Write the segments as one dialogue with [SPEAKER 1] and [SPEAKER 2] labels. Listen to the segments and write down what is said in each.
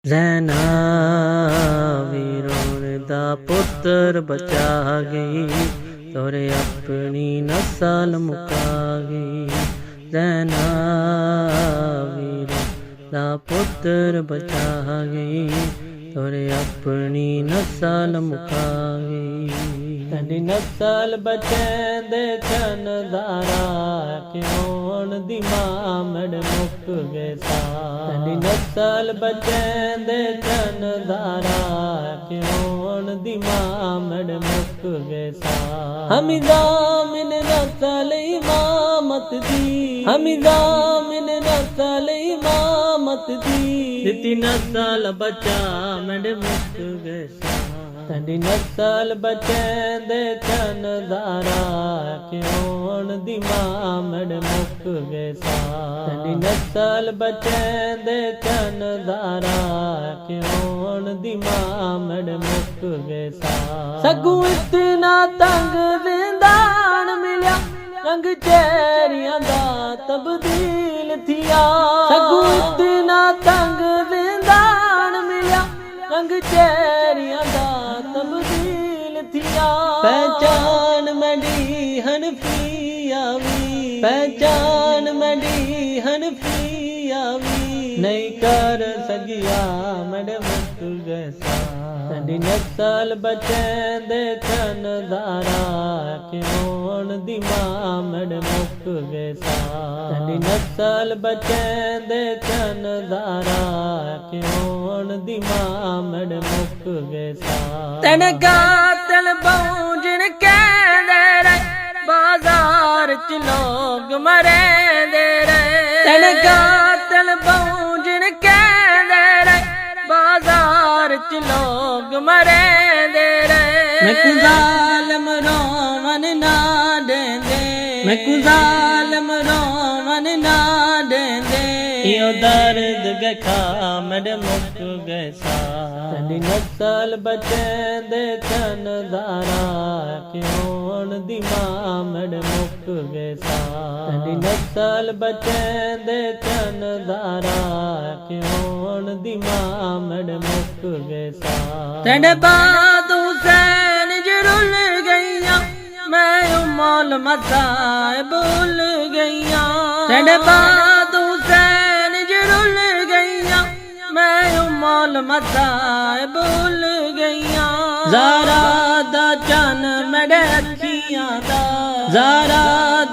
[SPEAKER 1] ज़ैना वीरों दा पुत्र बचा गई, तोरे अपनी नस्ल मुका गई। ज़ैना वीरों दा पुत्र बचा गई, तोरे अपनी नस्ल मुका गई। तेरी नस्ल बचेंदे चन दारा, क्यों दी मां मेरे मुक गए सा। तेरी नस्ल बचेंदे चन दारा, क्यों दी मां मेरे मुक गए सा। हमिदा मिन नस्ल इमामत दी, हमिदा मिन नस्ल इमामत दी, तेरी नस्ल बचा मेरे मुक गए सा। तेरी नस्ल बचेंदे चन दारा, क्यों दी मां मेरे मुक गए सा। तेरी नस्ल बचेंदे चन दारा, क्यों दी मां मेरे मुक गए सा। सगू इतना तंग जिंदान मिलिया, रंग चेहरियां दा तब्दील थिया। सगू इतना तंग जिंदान मिलिया, रंग चेहरियां दा तब्दील थिया। पहचान मेरी हनफिया वी, पहचान मेरी हनफिया वी, नहीं कर सकिया मेरे मुक गए सा। तेरी नस्ल बचेंदे चन दारा, क्यों दी मां मेरे मुक गए सा। तेरी नस्ल बचेंदे चन दारा, क्यों दी मां मेरे मुक गए सा। तेने कातल पहुंचन कहंदे रहे, बाजार च लोग मरे दे रहे। तेने कातल पहुंचन कहंदे रहे, बाजार च लोग मरे दे रहे। मैं को ज़ालिम रोवन ना देंदे, मैं को ज़ालिम रोवन ना देंदे, यो दर्द गखा मेरे मुक गए सा। तेरी नस्ल बचेंदे चन दारा, क्यों दी मां मेरे मुक गए सा। तेरी नस्ल बचेंदे चन दारा, क्यों दी मां मेरे मुक गए सा। तेरे बाद हुसैन जरुल गईया, मैं मौल मसाए भूल गईया। तेरे बाद हुसैन जरुल गईया, मैं मौल मसाए भूल गईया। ज़ारा दा चन मेरे अखियां दा, ज़ारा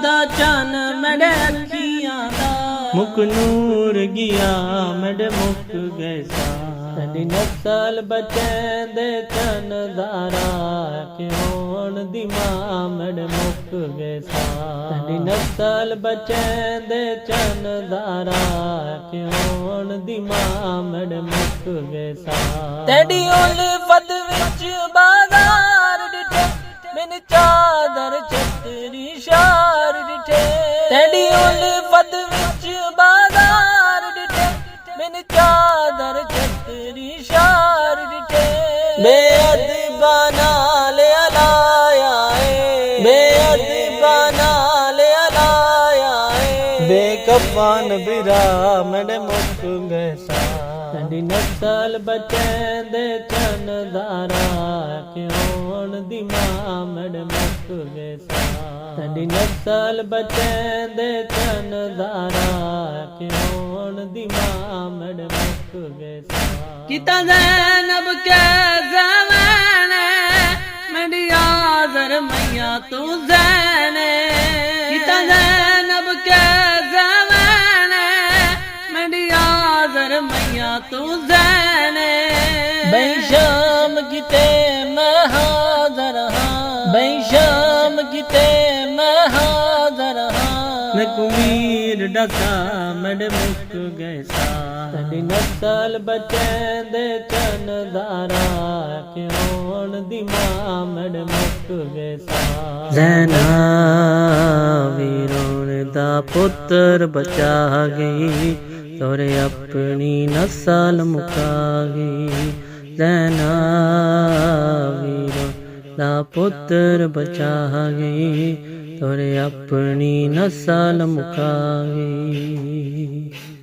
[SPEAKER 1] दा चन मेरे अखियां दा, मुक नूर गया मेरे मुक गए सा। तेरी नस्ल बचेंदे चन दारा, क्यों दी मां मेरे मुक गए सा। तेरी नस्ल बचेंदे चन दारा, क्यों दी मां मेरे मुक गए सा। तेरी उल्फत विच बाजार डिठे, मैंने चादर छतरी शार डिठे। तेरी उल्फत विच बाजार डिठे, मैंने चादर छतरी शार डिठे। बेअदबा नाल अलाया है, बेअदबा नाल अलाया है, बेकफन बिरा मेरे मुक गए सा। तेरी नस्ल बचेंदे चन दारा, क्यों दी मां मेरे मुक गए सा। तेरी नस्ल बचेंदे चन दारा, क्यों दी मां मेरे मुक गए सा। किता ज़ैनब के ज़माने, मेरी आज़र मैया तू ज़ैने। किता ज़ैनब के ज़माने, मेरी आज़र मैया तू ज़ैने। बई शाम किते मैं हाज़र हाँ, बई शाम किते मैं हाज़र हाँ, मैं कुमीर डका मेरे मुक गए सा। तेरी नस्ल बचेंदे चन दारा, क्यों दी मां मेरे मुक गए सा। ज़ैना वीरों दा पुत्र बचा गई, तोरे अपनी नस्ल मुका गई। ज़ैना वीरों दा पुत्र बचा गई, तोरे अपनी नस्ल मुका गई।